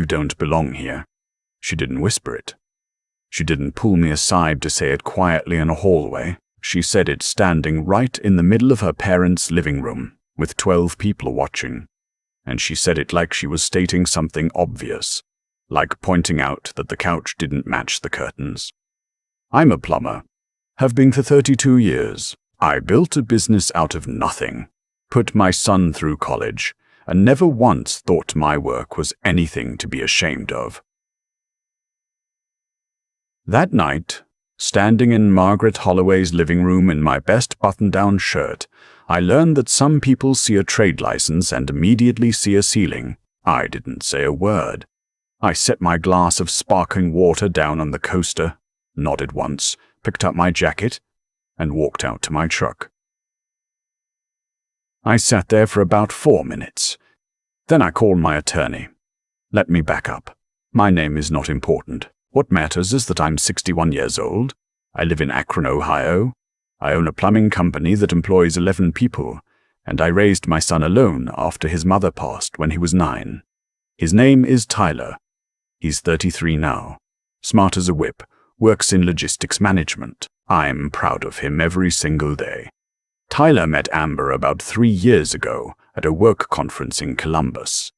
"You don't belong here." She didn't whisper it. She didn't pull me aside to say it quietly in a hallway. She said it standing right in the middle of her parents' living room, with 12 people watching. And she said it like she was stating something obvious, like pointing out that the couch didn't match the curtains. "I'm a plumber. Have been for 32 years. I built a business out of nothing, put my son through college, and never once thought my work was anything to be ashamed of." That night, standing in Margaret Holloway's living room in my best button-down shirt, I learned that some people see a trade license and immediately see a ceiling. I didn't say a word. I set my glass of sparkling water down on the coaster, nodded once, picked up my jacket, and walked out to my truck. I sat there for about 4 minutes. Then I called my attorney. "Let me back up. My name is not important. What matters is that I'm 61 years old. I live in Akron, Ohio. I own a plumbing company that employs 11 people, and I raised my son alone after his mother passed when he was 9. His name is Tyler. He's 33 now. Smart as a whip, works in logistics management. I'm proud of him every single day. Tyler met Amber about 3 years ago at a work conference in Columbus.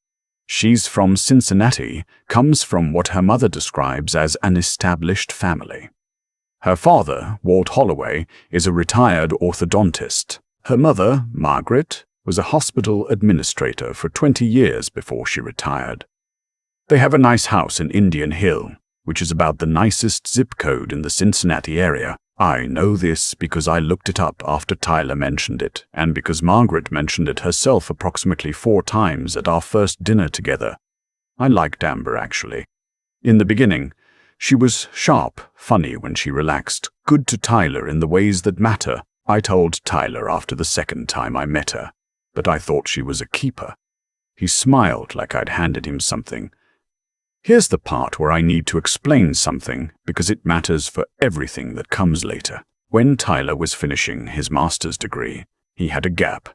She's from Cincinnati, comes from what her mother describes as an established family. Her father, Walt Holloway, is a retired orthodontist. Her mother, Margaret, was a hospital administrator for 20 years before she retired. They have a nice house in Indian Hill, which is about the nicest zip code in the Cincinnati area. I know this because I looked it up after Tyler mentioned it, and because Margaret mentioned it herself approximately 4 times at our first dinner together. I liked Amber, actually. In the beginning, she was sharp, funny when she relaxed, good to Tyler in the ways that matter. I told Tyler after the second time I met her, but I thought she was a keeper. He smiled like I'd handed him something. Here's the part where I need to explain something because it matters for everything that comes later. When Tyler was finishing his master's degree, he had a gap.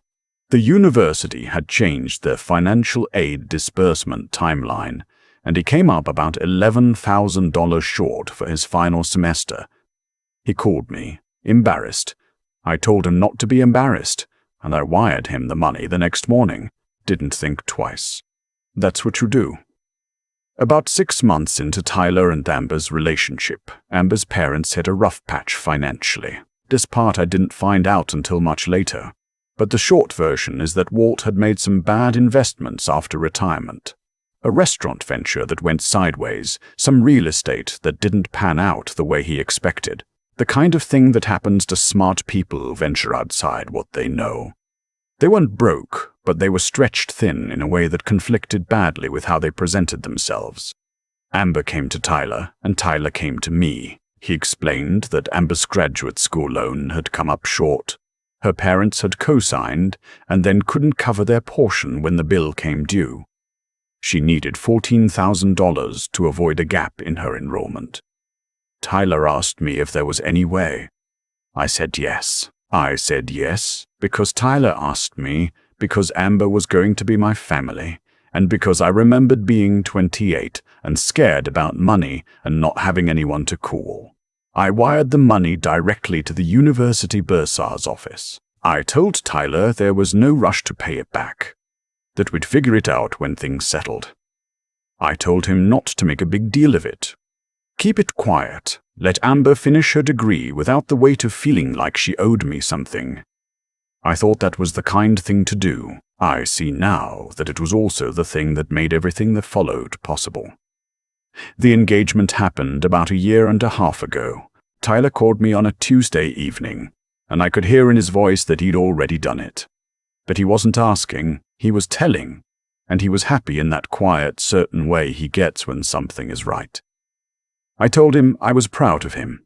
The university had changed their financial aid disbursement timeline, and he came up about $11,000 short for his final semester. He called me, embarrassed. I told him not to be embarrassed, and I wired him the money the next morning. Didn't think twice. That's what you do. About 6 months into Tyler and Amber's relationship, Amber's parents hit a rough patch financially. This part I didn't find out until much later, but the short version is that Walt had made some bad investments after retirement. A restaurant venture that went sideways, some real estate that didn't pan out the way he expected. The kind of thing that happens to smart people who venture outside what they know. They weren't broke, but they were stretched thin in a way that conflicted badly with how they presented themselves. Amber came to Tyler, and Tyler came to me. He explained that Amber's graduate school loan had come up short. Her parents had co-signed, and then couldn't cover their portion when the bill came due. She needed $14,000 to avoid a gap in her enrollment. Tyler asked me if there was any way. I said yes. I said yes because Tyler asked me, because Amber was going to be my family, and because I remembered being 28 and scared about money and not having anyone to call. I wired the money directly to the university bursar's office. I told Tyler there was no rush to pay it back, that we'd figure it out when things settled. I told him not to make a big deal of it. Keep it quiet. Let Amber finish her degree without the weight of feeling like she owed me something. I thought that was the kind thing to do. I see now that it was also the thing that made everything that followed possible. The engagement happened about 1.5 years ago. Tyler called me on a Tuesday evening, and I could hear in his voice that he'd already done it. But he wasn't asking, he was telling, and he was happy in that quiet, certain way he gets when something is right. I told him I was proud of him.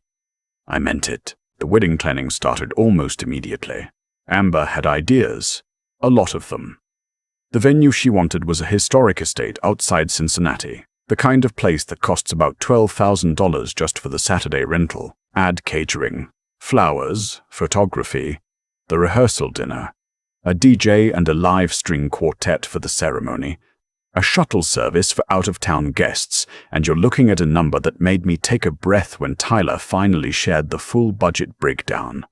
I meant it. The wedding planning started almost immediately. Amber had ideas, a lot of them. The venue she wanted was a historic estate outside Cincinnati, the kind of place that costs about $12,000 just for the Saturday rental. Add catering, flowers, photography, the rehearsal dinner, a DJ and a live string quartet for the ceremony. a shuttle service for out-of-town guests, and you're looking at a number that made me take a breath when Tyler finally shared the full budget breakdown.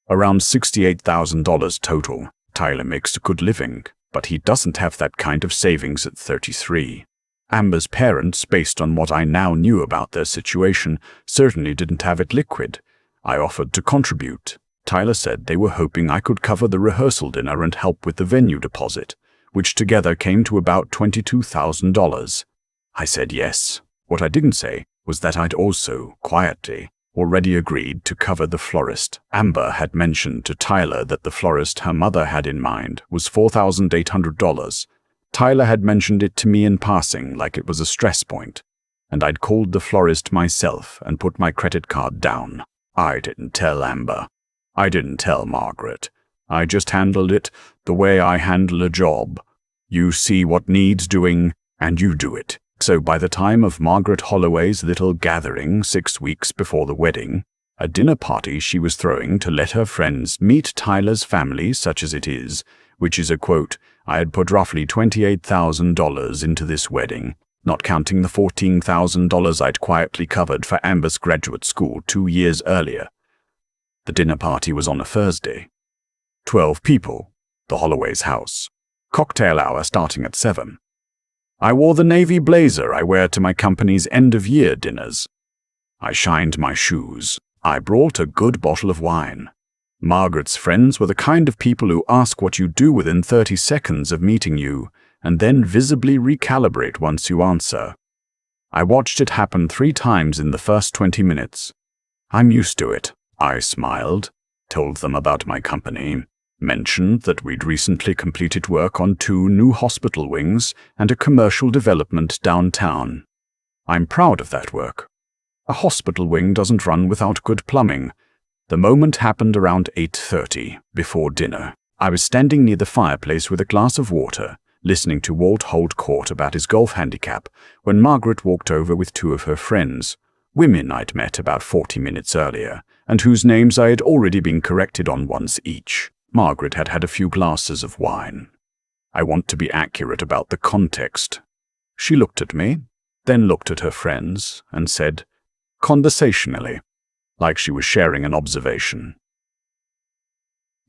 Around $68,000 total. Tyler makes a good living, but he doesn't have that kind of savings at 33. Amber's parents, based on what I now knew about their situation, certainly didn't have it liquid. I offered to contribute. Tyler said they were hoping I could cover the rehearsal dinner and help with the venue deposit, which together came to about $22,000. I said yes. What I didn't say was that I'd also, quietly, already agreed to cover the florist. Amber had mentioned to Tyler that the florist her mother had in mind was $4,800. Tyler had mentioned it to me in passing like it was a stress point, and I'd called the florist myself and put my credit card down. I didn't tell Amber. I didn't tell Margaret. I just handled it the way I handle a job. You see what needs doing, and you do it. So by the time of Margaret Holloway's little gathering 6 weeks before the wedding, a dinner party she was throwing to let her friends meet Tyler's family, such as it is, which is a quote, I had put roughly $28,000 into this wedding, not counting the $14,000 I'd quietly covered for Amber's graduate school 2 years earlier. The dinner party was on a Thursday. 12 people, the Holloway's house. Cocktail hour starting at 7. I wore the navy blazer I wear to my company's end-of-year dinners. I shined my shoes. I brought a good bottle of wine. Margaret's friends were the kind of people who ask what you do within 30 seconds of meeting you, and then visibly recalibrate once you answer. I watched it happen 3 times in the first 20 minutes. I'm used to it. I smiled, told them about my company, mentioned that we'd recently completed work on 2 new hospital wings and a commercial development downtown. I'm proud of that work. A hospital wing doesn't run without good plumbing. The moment happened around 8:30, before dinner. I was standing near the fireplace with a glass of water, listening to Walt hold court about his golf handicap, when Margaret walked over with 2 of her friends, women I'd met about 40 minutes earlier, and whose names I had already been corrected on once each. Margaret had had a few glasses of wine. I want to be accurate about the context. She looked at me, then looked at her friends, and said, conversationally, like she was sharing an observation,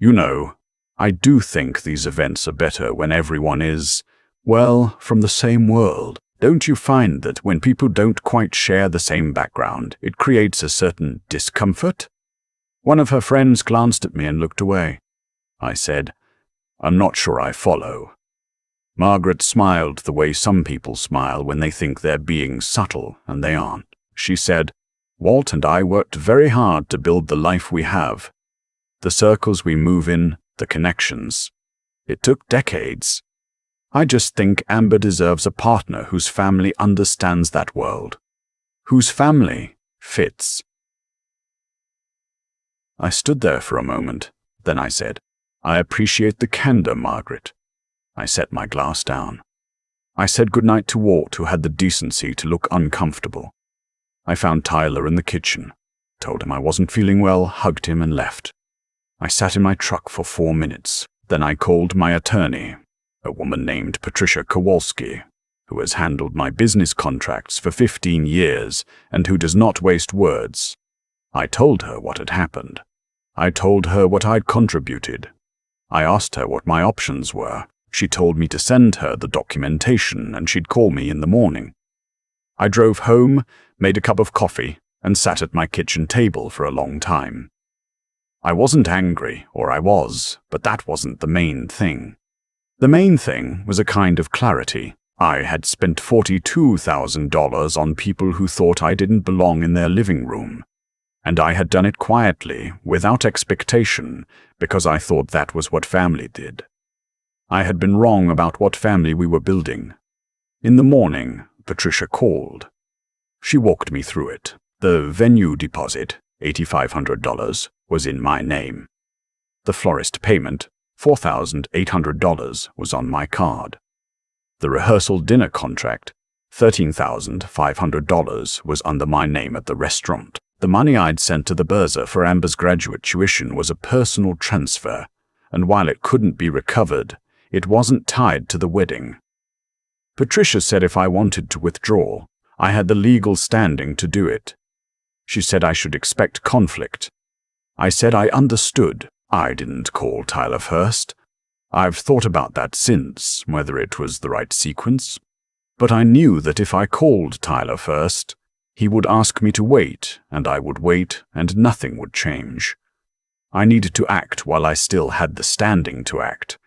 You know, I do think these events are better when everyone is, well, from the same world. Don't you find that when people don't quite share the same background, it creates a certain discomfort? One of her friends glanced at me and looked away. I said, I'm not sure I follow. Margaret smiled the way some people smile when they think they're being subtle, and they aren't. She said, Walt and I worked very hard to build the life we have. The circles we move in, the connections. It took decades. I just think Amber deserves a partner whose family understands that world, whose family fits. I stood there for a moment. Then I said, I appreciate the candor, Margaret. I set my glass down. I said goodnight to Walt, who had the decency to look uncomfortable. I found Tyler in the kitchen, told him I wasn't feeling well, hugged him, and left. I sat in my truck for 4 minutes. Then I called my attorney, a woman named Patricia Kowalski, who has handled my business contracts for 15 years and who does not waste words. I told her what had happened. I told her what I'd contributed. I asked her what my options were. She told me to send her the documentation and she'd call me in the morning. I drove home, made a cup of coffee, and sat at my kitchen table for a long time. I wasn't angry, or I was, but that wasn't the main thing. The main thing was a kind of clarity. I had spent $42,000 on people who thought I didn't belong in their living room. And I had done it quietly, without expectation, because I thought that was what family did. I had been wrong about what family we were building. In the morning, Patricia called. She walked me through it. The venue deposit, $8,500, was in my name. The florist payment, $4,800, was on my card. The rehearsal dinner contract, $13,500, was under my name at the restaurant. The money I'd sent to the bursar for Amber's graduate tuition was a personal transfer, and while it couldn't be recovered, it wasn't tied to the wedding. Patricia said if I wanted to withdraw, I had the legal standing to do it. She said I should expect conflict. I said I understood. I didn't call Tyler first. I've thought about that since, whether it was the right sequence. But I knew that if I called Tyler first, he would ask me to wait, and I would wait, and nothing would change. I needed to act while I still had the standing to act.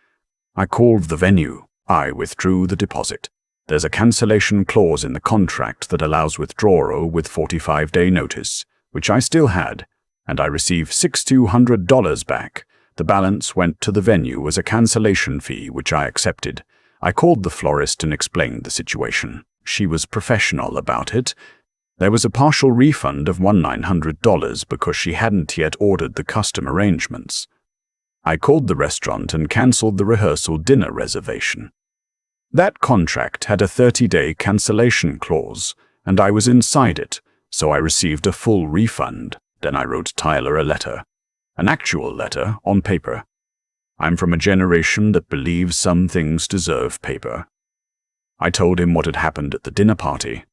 I called the venue. I withdrew the deposit. There's a cancellation clause in the contract that allows withdrawal with 45-day notice, which I still had, and I received $6,200 back. The balance went to the venue as a cancellation fee, which I accepted. I called the florist and explained the situation. She was professional about it. There was a partial refund of $1,900 because she hadn't yet ordered the custom arrangements. I called the restaurant and cancelled the rehearsal dinner reservation. That contract had a 30-day cancellation clause, and I was inside it, so I received a full refund. Then I wrote Tyler a letter, an actual letter on paper. I'm from a generation that believes some things deserve paper. I told him what had happened at the dinner party.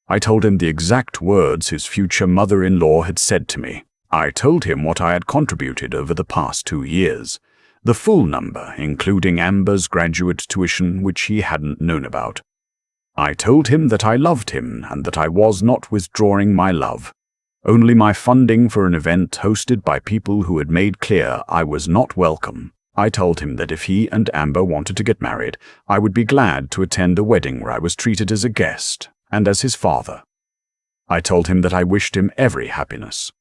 I told him the exact words his future mother-in-law had said to me. I told him what I had contributed over the past 2 years, the full number, including Amber's graduate tuition, which he hadn't known about. I told him that I loved him and that I was not withdrawing my love, only my funding for an event hosted by people who had made clear I was not welcome. I told him that if he and Amber wanted to get married, I would be glad to attend a wedding where I was treated as a guest and as his father. I told him that I wished him every happiness.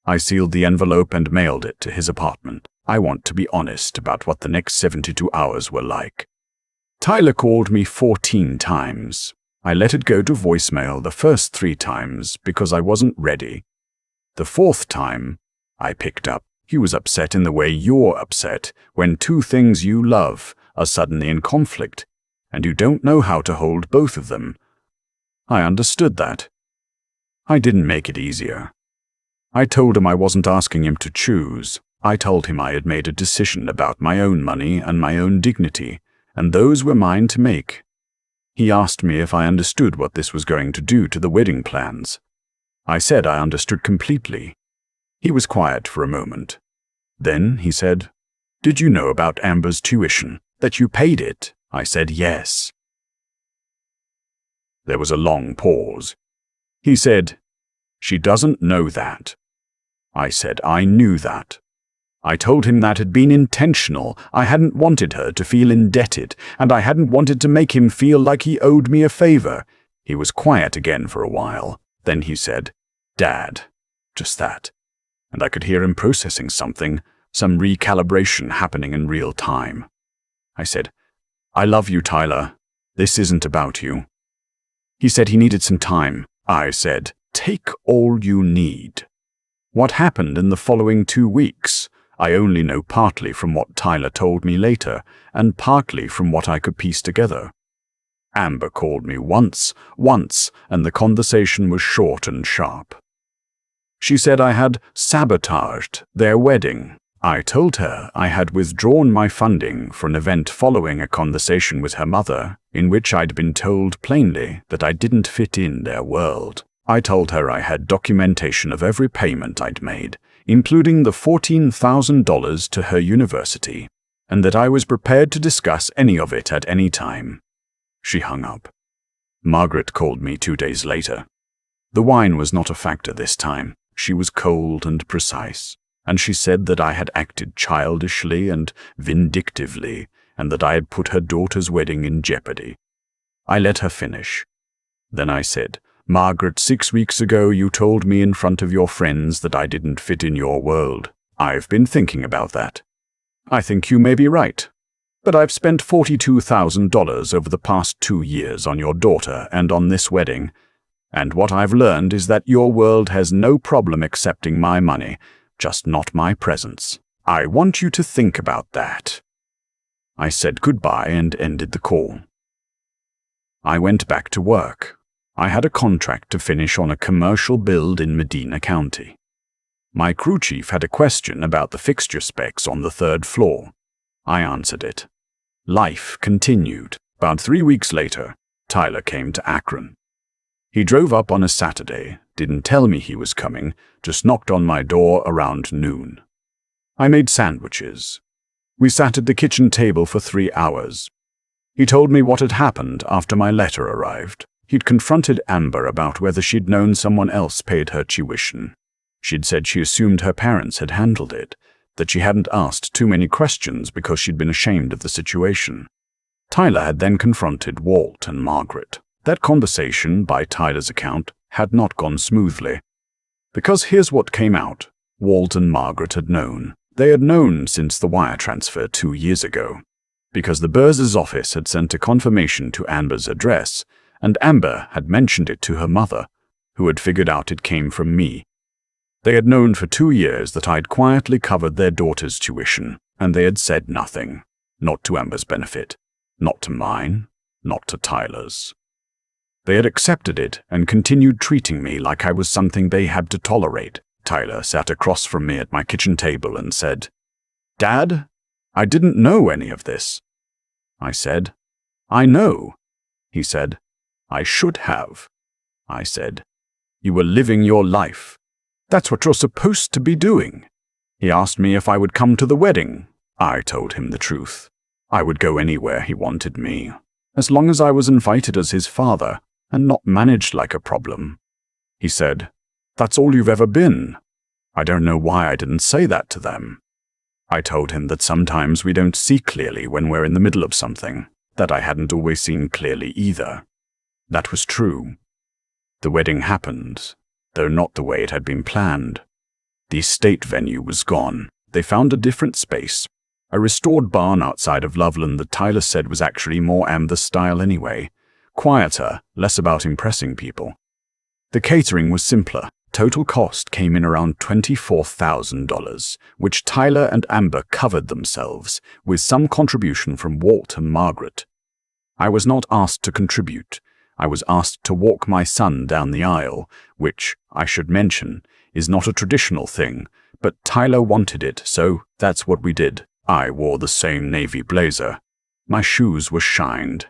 I sealed the envelope and mailed it to his apartment. I want to be honest about what the next 72 hours were like. Tyler called me 14 times. I let it go to voicemail the first 3 times because I wasn't ready. The 4th time, I picked up. He was upset in the way you're upset when 2 things you love are suddenly in conflict, and you don't know how to hold both of them. I understood that. I didn't make it easier. I told him I wasn't asking him to choose. I told him I had made a decision about my own money and my own dignity, and those were mine to make. He asked me if I understood what this was going to do to the wedding plans. I said I understood completely. He was quiet for a moment. Then he said, "Did you know about Amber's tuition, that you paid it?" I said yes. There was a long pause. He said, "She doesn't know that." I said I knew that. I told him that had been intentional. I hadn't wanted her to feel indebted, and I hadn't wanted to make him feel like he owed me a favor. He was quiet again for a while. Then he said, "Dad," just that. And I could hear him processing something, some recalibration happening in real time. I said, "I love you, Tyler. This isn't about you." He said he needed some time. I said, "Take all you need." What happened in the following 2 weeks, I only know partly from what Tyler told me later, and partly from what I could piece together. Amber called me once, and the conversation was short and sharp. She said I had sabotaged their wedding. I told her I had withdrawn my funding for an event following a conversation with her mother, in which I'd been told plainly that I didn't fit in their world. I told her I had documentation of every payment I'd made, including the $14,000 to her university, and that I was prepared to discuss any of it at any time. She hung up. Margaret called me 2 days later. The wine was not a factor this time. She was cold and precise, and she said that I had acted childishly and vindictively, and that I had put her daughter's wedding in jeopardy. I let her finish. Then I said, "Margaret, 6 weeks ago you told me in front of your friends that I didn't fit in your world. I've been thinking about that. I think you may be right. But I've spent $42,000 over the past 2 years on your daughter and on this wedding, and what I've learned is that your world has no problem accepting my money, just not my presence. I want you to think about that." I said goodbye and ended the call. I went back to work. I had a contract to finish on a commercial build in Medina County. My crew chief had a question about the fixture specs on the 3rd floor. I answered it. Life continued. About 3 weeks later, Tyler came to Akron. He drove up on a Saturday, didn't tell me he was coming, just knocked on my door around noon. I made sandwiches. We sat at the kitchen table for 3 hours. He told me what had happened after my letter arrived. He'd confronted Amber about whether she'd known someone else paid her tuition. She'd said she assumed her parents had handled it, that she hadn't asked too many questions because she'd been ashamed of the situation. Tyler had then confronted Walt and Margaret. That conversation, by Tyler's account, had not gone smoothly. Because here's what came out. Walt and Margaret had known. They had known since the wire transfer 2 years ago. Because the Burz's office had sent a confirmation to Amber's address, and Amber had mentioned it to her mother, who had figured out it came from me. They had known for 2 years that I'd quietly covered their daughter's tuition, and they had said nothing. Not to Amber's benefit. Not to mine. Not to Tyler's. They had accepted it and continued treating me like I was something they had to tolerate. Tyler sat across from me at my kitchen table and said, "Dad, I didn't know any of this." I said, "I know." He said, "I should have." I said, "You were living your life. That's what you're supposed to be doing." He asked me if I would come to the wedding. I told him the truth. I would go anywhere he wanted me, as long as I was invited as his father and not managed like a problem. He said, "That's all you've ever been." I don't know why I didn't say that to them. I told him that sometimes we don't see clearly when we're in the middle of something, that I hadn't always seen clearly either. That was true. The wedding happened, though not the way it had been planned. The estate venue was gone. They found a different space, a restored barn outside of Loveland that Tyler said was actually more Amber style anyway. Quieter, less about impressing people. The catering was simpler. Total cost came in around $24,000, which Tyler and Amber covered themselves, with some contribution from Walt and Margaret. I was not asked to contribute. I was asked to walk my son down the aisle, which, I should mention, is not a traditional thing, but Tyler wanted it, so that's what we did. I wore the same navy blazer. My shoes were shined.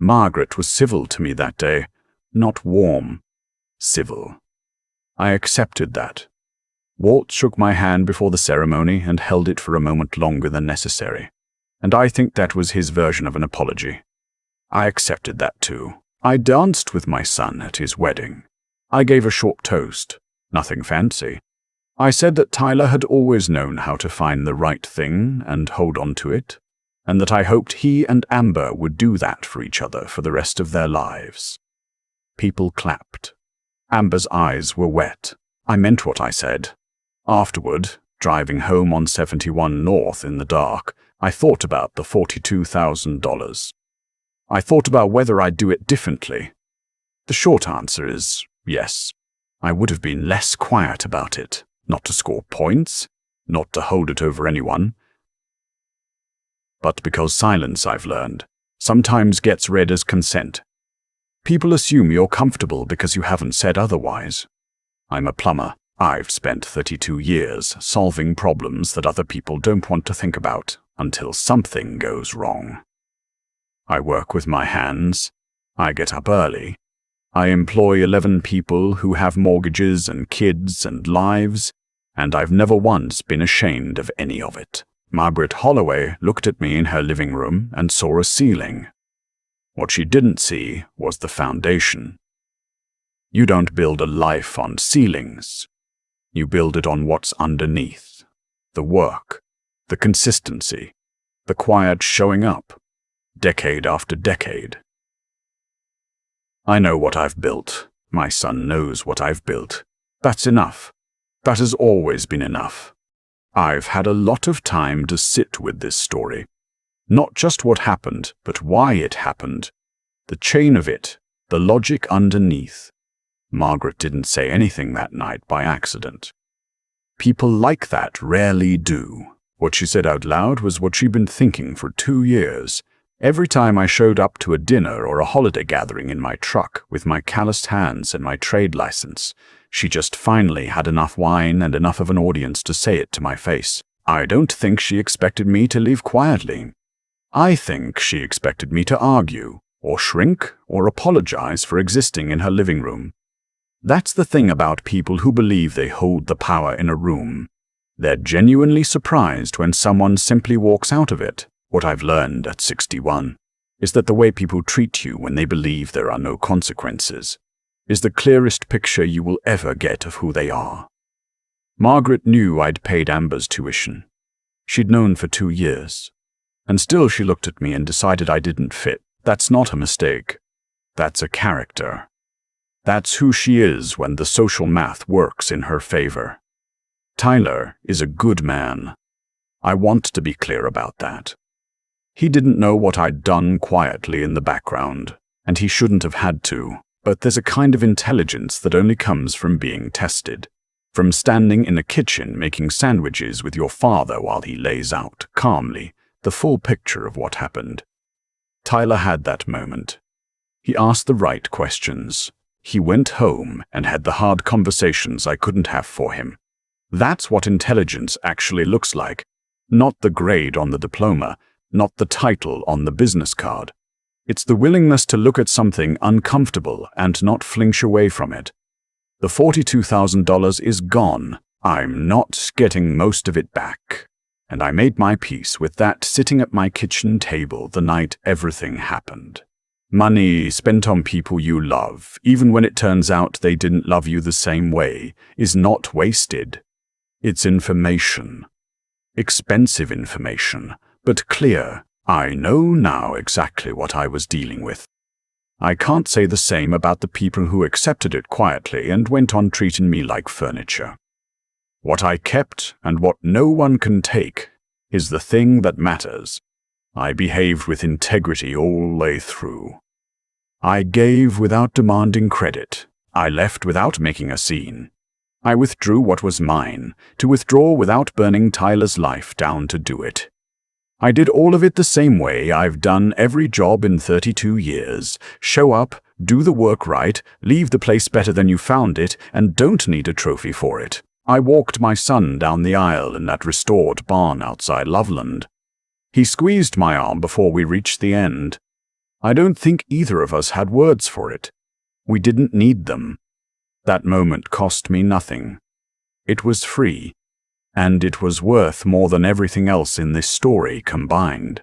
Margaret was civil to me that day, not warm. Civil. I accepted that. Walt shook my hand before the ceremony and held it for a moment longer than necessary, and I think that was his version of an apology. I accepted that too. I danced with my son at his wedding. I gave a short toast, nothing fancy. I said that Tyler had always known how to find the right thing and hold on to it, and that I hoped he and Amber would do that for each other for the rest of their lives. People clapped. Amber's eyes were wet. I meant what I said. Afterward, driving home on 71 North in the dark, I thought about the $42,000. I thought about whether I'd do it differently. The short answer is yes. I would have been less quiet about it, not to score points, not to hold it over anyone, but because silence, I've learned, sometimes gets read as consent. People assume you're comfortable because you haven't said otherwise. I'm a plumber. I've spent 32 years solving problems that other people don't want to think about until something goes wrong. I work with my hands. I get up early. I employ 11 people who have mortgages and kids and lives, and I've never once been ashamed of any of it. Margaret Holloway looked at me in her living room and saw a ceiling. What she didn't see was the foundation. You don't build a life on ceilings. You build it on what's underneath. The work, the consistency, the quiet showing up, decade after decade. I know what I've built. My son knows what I've built. That's enough. That has always been enough. I've had a lot of time to sit with this story. Not just what happened, but why it happened. The chain of it, the logic underneath. Margaret didn't say anything that night by accident. People like that rarely do. What she said out loud was what she'd been thinking for 2 years. Every time I showed up to a dinner or a holiday gathering in my truck with my calloused hands and my trade license, she just finally had enough wine and enough of an audience to say it to my face. I don't think she expected me to leave quietly. I think she expected me to argue, or shrink, or apologize for existing in her living room. That's the thing about people who believe they hold the power in a room. They're genuinely surprised when someone simply walks out of it. What I've learned at 61 is that the way people treat you when they believe there are no consequences is the clearest picture you will ever get of who they are. Margaret knew I'd paid Amber's tuition. She'd known for 2 years. And still she looked at me and decided I didn't fit. That's not a mistake. That's a character. That's who she is when the social math works in her favor. Tyler is a good man. I want to be clear about that. He didn't know what I'd done quietly in the background, and he shouldn't have had to, but there's a kind of intelligence that only comes from being tested. From standing in a kitchen making sandwiches with your father while he lays out, calmly, the full picture of what happened. Tyler had that moment. He asked the right questions. He went home and had the hard conversations I couldn't have for him. That's what intelligence actually looks like. Not the grade on the diploma, not the title on the business card. It's the willingness to look at something uncomfortable and not flinch away from it. The $42,000 is gone. I'm not getting most of it back. And I made my peace with that sitting at my kitchen table the night everything happened. Money spent on people you love, even when it turns out they didn't love you the same way, is not wasted. It's information. Expensive information, but clear. I know now exactly what I was dealing with. I can't say the same about the people who accepted it quietly and went on treating me like furniture. What I kept and what no one can take is the thing that matters. I behaved with integrity all the way through. I gave without demanding credit. I left without making a scene. I withdrew what was mine, to withdraw without burning Tyler's life down to do it. I did all of it the same way I've done every job in 32 years. Show up, do the work right, leave the place better than you found it, and don't need a trophy for it. I walked my son down the aisle in that restored barn outside Loveland. He squeezed my arm before we reached the end. I don't think either of us had words for it. We didn't need them. That moment cost me nothing. It was free, and it was worth more than everything else in this story combined.